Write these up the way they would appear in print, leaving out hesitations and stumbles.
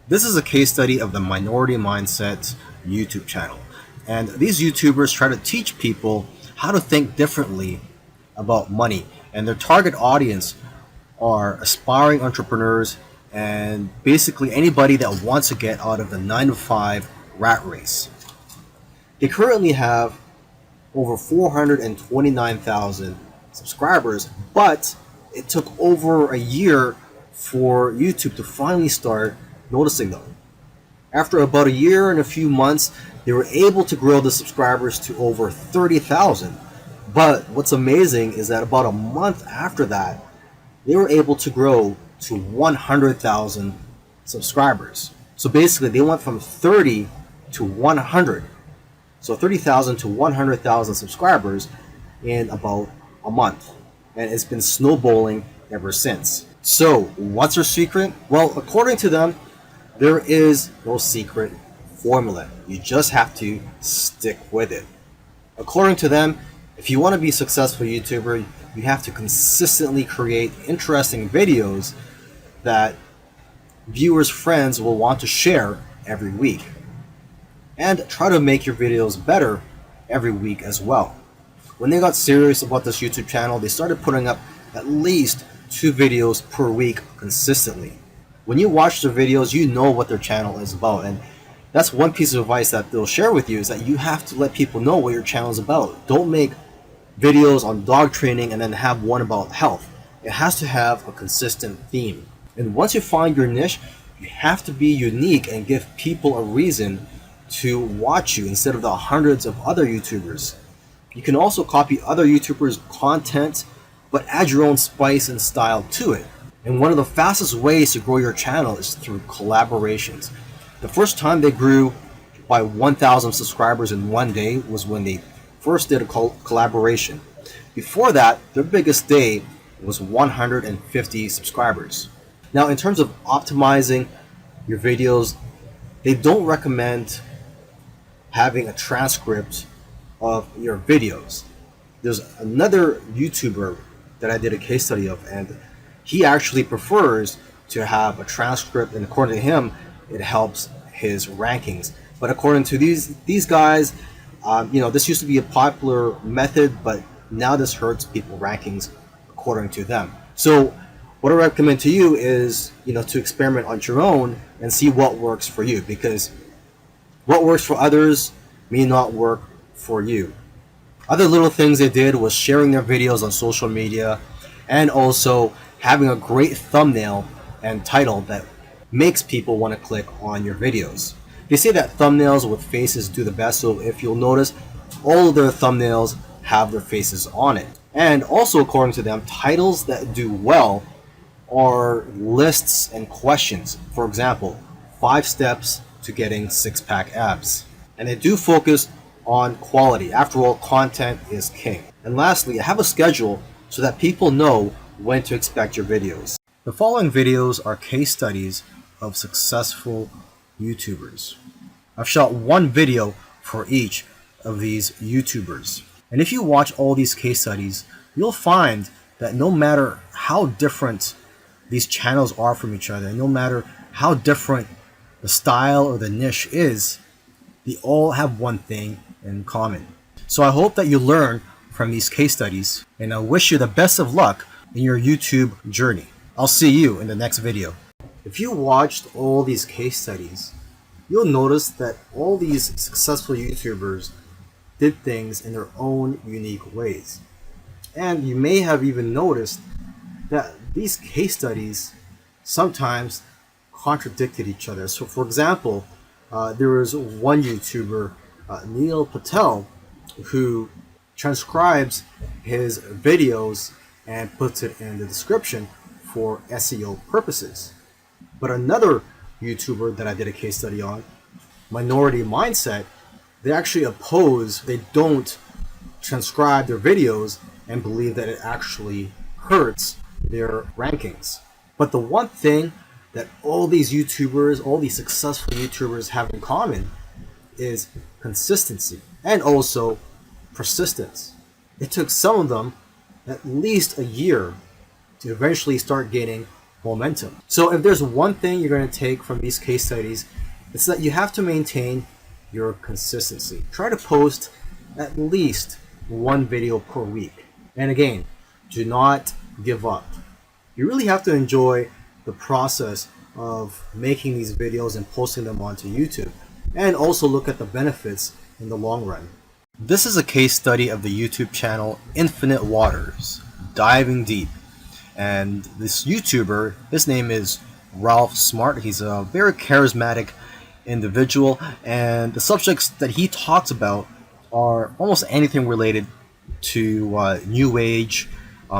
This is a case study of the Minority Mindset YouTube channel. And these YouTubers try to teach people how to think differently about money. And their target audience are aspiring entrepreneurs and basically anybody that wants to get out of the 9 to 5 rat race. They currently have over 429,000 subscribers, but it took over a year for YouTube to finally start noticing them. After about a year and a few months, they were able to grow the subscribers to over 30,000. But what's amazing is that about a month after that, they were able to grow to 100,000 subscribers. So basically, they went from 30 to 100. So 30,000 to 100,000 subscribers in about a month. And it's been snowballing ever since. So what's their secret? Well, according to them, there is no secret formula. You just have to stick with it. According to them, if you want to be a successful YouTuber, you have to consistently create interesting videos that viewers' friends will want to share every week. And try to make your videos better every week as well. When they got serious about this YouTube channel, they started putting up at least 2 videos per week consistently. When you watch their videos, you know what their channel is about, and that's one piece of advice that they'll share with you, is that you have to let people know what your channel is about. Don't make videos on dog training and then have one about health. It has to have a consistent theme. And once you find your niche, you have to be unique and give people a reason to watch you instead of the hundreds of other YouTubers. You can also copy other YouTubers' content, but add your own spice and style to it. And one of the fastest ways to grow your channel is through collaborations. The first time they grew by 1,000 subscribers in one day was when they first did a collaboration. Before that, their biggest day was 150 subscribers. Now, in terms of optimizing your videos, they don't recommend having a transcript of your videos. There's another YouTuber that I did a case study of, and he actually prefers to have a transcript, and according to him, it helps his rankings. But according to these guys, this used to be a popular method, but now this hurts people's rankings according to them. So what I recommend to you is, to experiment on your own and see what works for you, because what works for others may not work for you. Other little things they did was sharing their videos on social media and also having a great thumbnail and title that makes people want to click on your videos. They say that thumbnails with faces do the best, so if you'll notice, all of their thumbnails have their faces on it. And also, according to them, titles that do well are lists and questions. For example, 5 steps to getting 6-pack abs. And they do focus on quality. After all, content is king. And lastly, have a schedule so that people know when to expect your videos. The following videos are case studies of successful YouTubers. I've shot one video for each of these YouTubers. And if you watch all these case studies, you'll find that no matter how different these channels are from each other, no matter how different the style or the niche is, they all have one thing in common. So I hope that you learn from these case studies, and I wish you the best of luck in your YouTube journey. I'll see you in the next video. If you watched all these case studies, you'll notice that all these successful YouTubers did things in their own unique ways. And you may have even noticed that these case studies sometimes contradicted each other. So for example, there was one YouTuber, Neil Patel, who transcribes his videos and puts it in the description for SEO purposes. But another YouTuber that I did a case study on, Minority Mindset, they actually oppose, they don't transcribe their videos and believe that it actually hurts their rankings. But the one thing that all these YouTubers, all these successful YouTubers have in common is consistency and also persistence. It took some of them at least a year to eventually start gaining momentum. So if there's one thing you're going to take from these case studies, it's that you have to maintain your consistency. Try to post at least one video per week. And again, do not give up. You really have to enjoy the process of making these videos and posting them onto YouTube, and also look at the benefits in the long run. This is a case study of the YouTube channel Infinite Waters, diving deep. And this YouTuber, his name is Ralph Smart. He's a very charismatic individual, and the subjects that he talks about are almost anything related to New Age,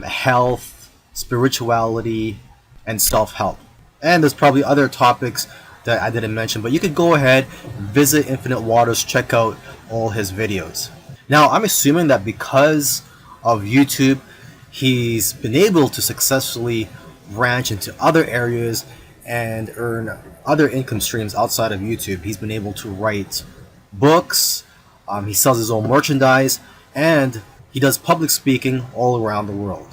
health, spirituality, and self-help. And there's probably other topics that I didn't mention, but you could go ahead, visit Infinite Waters, check out all his videos. Now, I'm assuming that because of YouTube, he's been able to successfully branch into other areas and earn other income streams outside of YouTube. He's been able to write books, he sells his own merchandise, and he does public speaking all around the world.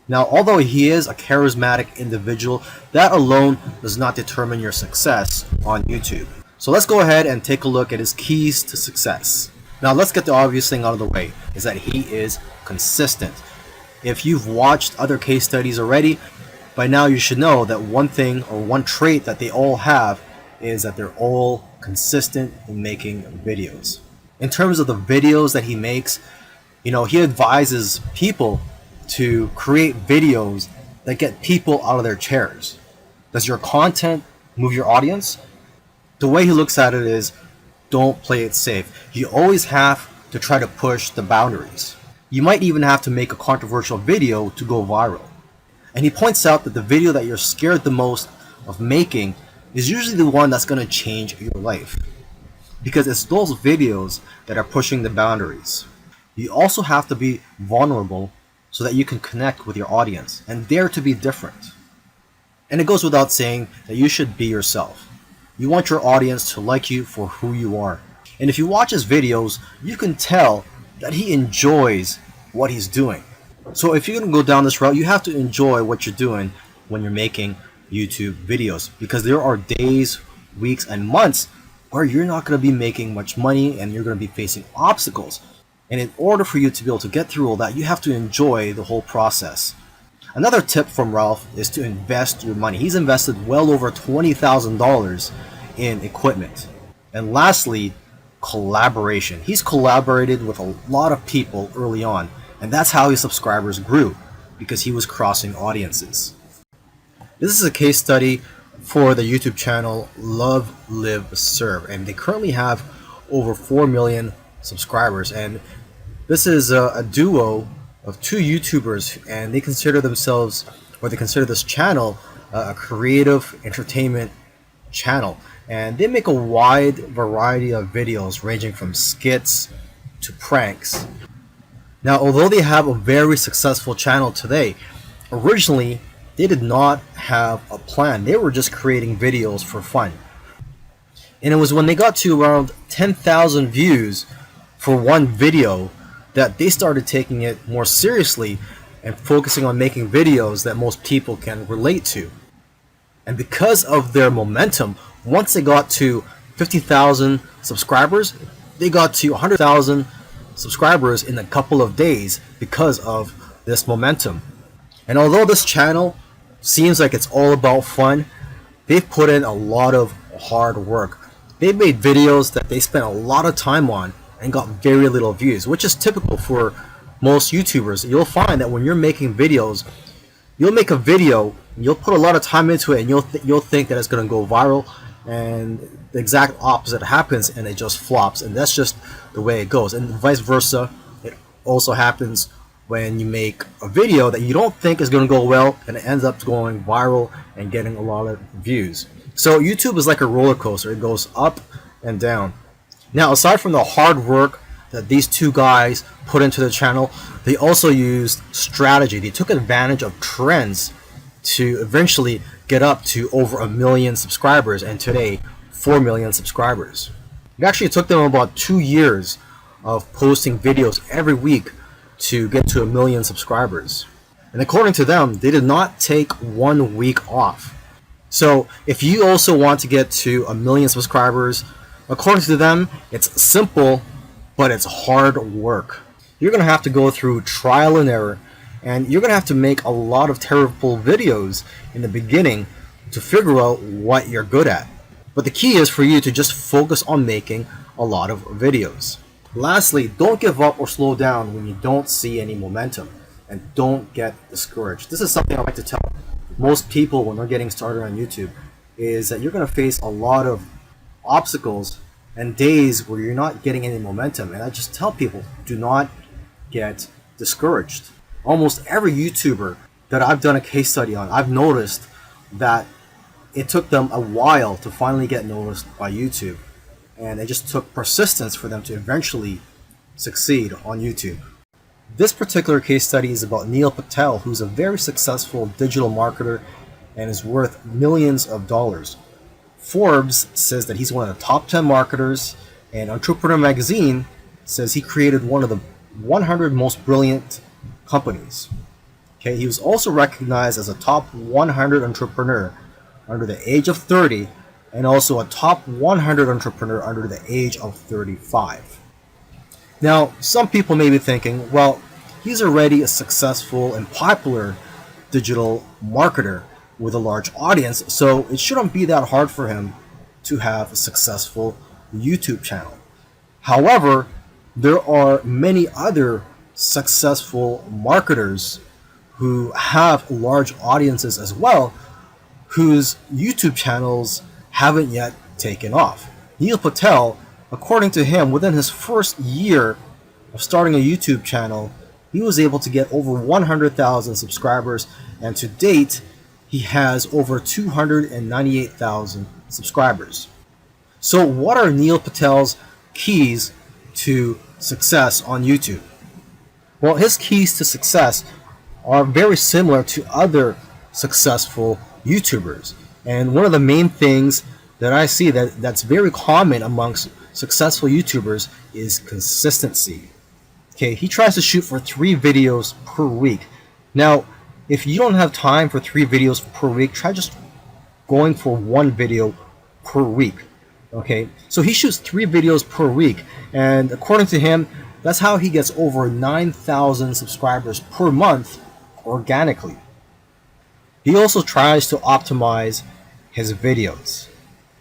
Now, although he is a charismatic individual, that alone does not determine your success on YouTube. So let's go ahead and take a look at his keys to success. Now, let's get the obvious thing out of the way, is that he is consistent. If you've watched other case studies already, by now you should know that one thing or one trait that they all have is that they're all consistent in making videos. In terms of the videos that he makes, he advises people to create videos that get people out of their chairs. Does your content move your audience? The way he looks at it is, don't play it safe. You always have to try to push the boundaries. You might even have to make a controversial video to go viral. And he points out that the video that you're scared the most of making is usually the one that's going to change your life, because it's those videos that are pushing the boundaries. You also have to be vulnerable so that you can connect with your audience and dare to be different. And it goes without saying that you should be yourself. You want your audience to like you for who you are. And if you watch his videos, you can tell that he enjoys what he's doing. So if you're going to go down this route, you have to enjoy what you're doing when you're making YouTube videos, because there are days, weeks, and months where you're not going to be making much money and you're going to be facing obstacles. And in order for you to be able to get through all that, you have to enjoy the whole process. Another tip from Ralph is to invest your money. He's invested well over $20,000 in equipment. And lastly, collaboration. He's collaborated with a lot of people early on, and that's how his subscribers grew, because he was crossing audiences. This is a case study for the YouTube channel Love, Live, Serve, and they currently have over 4 million subscribers. And this is a duo of two YouTubers, and they consider themselves, or they consider this channel, a creative entertainment channel. And they make a wide variety of videos ranging from skits to pranks. Now, although they have a very successful channel today, originally they did not have a plan. They were just creating videos for fun. And it was when they got to around 10,000 views for one video that they started taking it more seriously and focusing on making videos that most people can relate to. And because of their momentum, once they got to 50,000 subscribers, they got to 100,000 subscribers in a couple of days because of this momentum. And although this channel seems like it's all about fun, they've put in a lot of hard work. They've made videos that they spent a lot of time on and got very little views, which is typical for most YouTubers. You'll find that when you're making videos, you'll make a video, you'll put a lot of time into it, and you'll think that it's going to go viral, and the exact opposite happens, and it just flops. And that's just the way it goes. And vice versa, it also happens when you make a video that you don't think is going to go well, and it ends up going viral and getting a lot of views. So YouTube is like a roller coaster. It goes up and down. Now, aside from the hard work that these two guys put into the channel, they also used strategy. They took advantage of trends to eventually get up to over 1 million subscribers, and today 4 million subscribers. It actually took them about 2 years of posting videos every week to get to 1 million subscribers. And according to them, they did not take 1 week off. So if you also want to get to 1 million subscribers, according to them, it's simple, but it's hard work. You're going to have to go through trial and error, and you're going to have to make a lot of terrible videos in the beginning to figure out what you're good at. But the key is for you to just focus on making a lot of videos. Lastly, don't give up or slow down when you don't see any momentum, and don't get discouraged. This is something I like to tell most people when they're getting started on YouTube, is that you're going to face a lot of obstacles and days where you're not getting any momentum. And I just tell people, do not get discouraged. Almost every YouTuber that I've done a case study on, I've noticed that it took them a while to finally get noticed by YouTube. And it just took persistence for them to eventually succeed on YouTube. This particular case study is about Neil Patel, who's a very successful digital marketer and is worth millions of dollars. Forbes says that he's one of the top 10 marketers, and Entrepreneur Magazine says he created one of the 100 most brilliant companies. Okay, he was also recognized as a top 100 entrepreneur under the age of 30, and also a top 100 entrepreneur under the age of 35. Now, some people may be thinking, well, he's already a successful and popular digital marketer with a large audience, so it shouldn't be that hard for him to have a successful YouTube channel. However, there are many other successful marketers who have large audiences as well, whose YouTube channels haven't yet taken off. Neil Patel, according to him, within his first year of starting a YouTube channel, he was able to get over 100,000 subscribers, and to date, he has over 298,000 subscribers. So what are Neil Patel's keys to success on YouTube? Well, his keys to success are very similar to other successful YouTubers. And one of the main things that I see that's very common amongst successful YouTubers is consistency. Okay, he tries to shoot for 3 videos per week. Now, if you don't have time for 3 videos per week, try just going for 1 video per week. Okay, so he shoots 3 videos per week, and according to him, that's how he gets over 9,000 subscribers per month organically. He also tries to optimize his videos,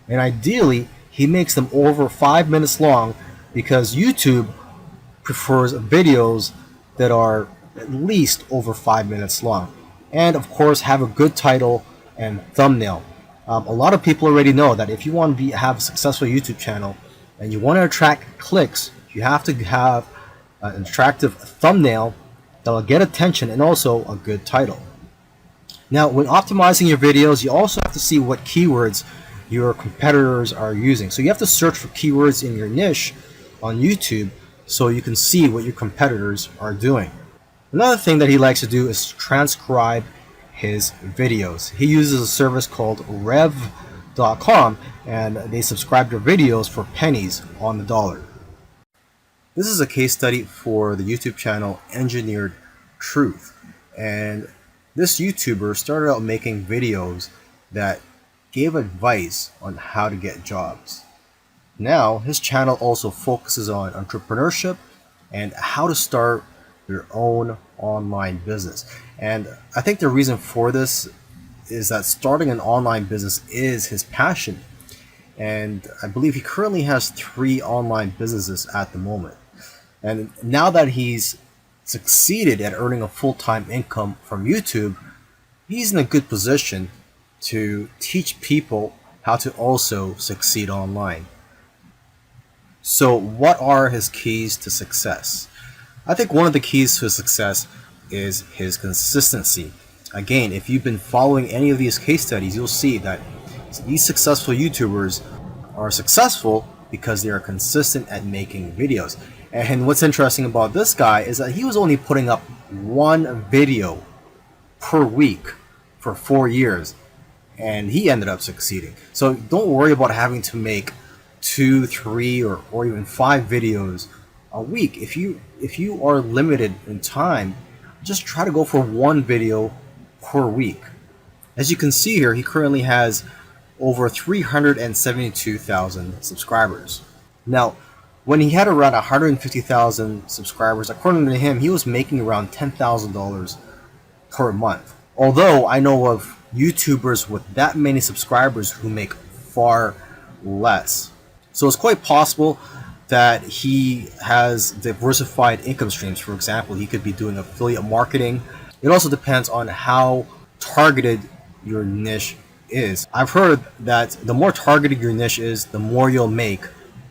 and ideally he makes them over 5 minutes long, because YouTube prefers videos that are at least over 5 minutes long, and of course have a good title and thumbnail. A lot of people already know that if you want to have a successful YouTube channel and you want to attract clicks, you have to have an attractive thumbnail that will get attention, and also a good title. Now, when optimizing your videos, you also have to see what keywords your competitors are using. So you have to search for keywords in your niche on YouTube so you can see what your competitors are doing. Another thing that he likes to do is transcribe his videos. He uses a service called Rev.com, and they subscribe to videos for pennies on the dollar. This is a case study for the YouTube channel Engineered Truth, and this YouTuber started out making videos that gave advice on how to get jobs. Now his channel also focuses on entrepreneurship and how to start your own online business. And I think the reason for this is that starting an online business is his passion. And I believe he currently has 3 online businesses at the moment. And now that he's succeeded at earning a full-time income from YouTube, he's in a good position to teach people how to also succeed online. So what are his keys to success? I think one of the keys to success is his consistency. Again, if you've been following any of these case studies, you'll see that these successful YouTubers are successful because they are consistent at making videos. And what's interesting about this guy is that he was only putting up 1 video per week for 4 years, and he ended up succeeding. So don't worry about having to make 2, 3, or even 5 videos a week. If you are limited in time, just try to go for one video per week. As you can see here, he currently has over 372,000 subscribers. Now, when he had around 150,000 subscribers, according to him, he was making around $10,000 per month. Although I know of YouTubers with that many subscribers who make far less. So it's quite possible that he has diversified income streams. For example, he could be doing affiliate marketing. It also depends on how targeted your niche is. I've heard that the more targeted your niche is, the more you'll make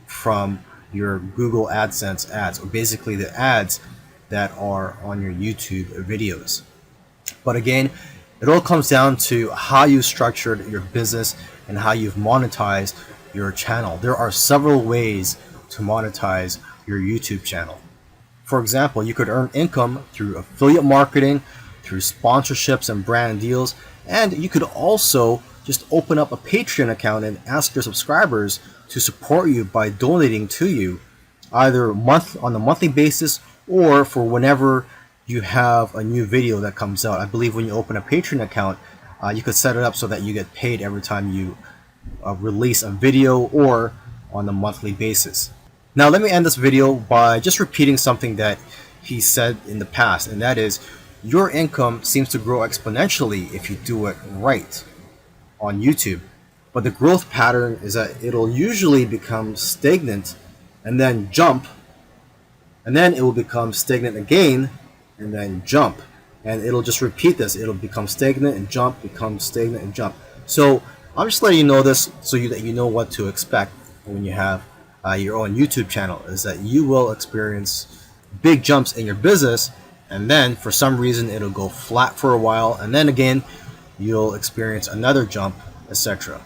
from your Google AdSense ads, or basically the ads that are on your YouTube videos. But again, it all comes down to how you structured your business and how you've monetized your channel. There are several ways to monetize your YouTube channel. For example, you could earn income through affiliate marketing, through sponsorships and brand deals, and you could also just open up a Patreon account and ask your subscribers to support you by donating to you, either on a monthly basis or for whenever you have a new video that comes out. I believe when you open a Patreon account, you could set it up so that you get paid every time you release a video or on a monthly basis. Now let me end this video by just repeating something that he said in the past, and that is, your income seems to grow exponentially if you do it right on YouTube. But the growth pattern is that it'll usually become stagnant and then jump, and then it will become stagnant again and then jump, and it'll just repeat this. It'll become stagnant and jump, become stagnant and jump. So I'm just letting you know this so that you know what to expect when you have your own YouTube channel, is that you will experience big jumps in your business, and then for some reason it'll go flat for a while, and then again you'll experience another jump, etc.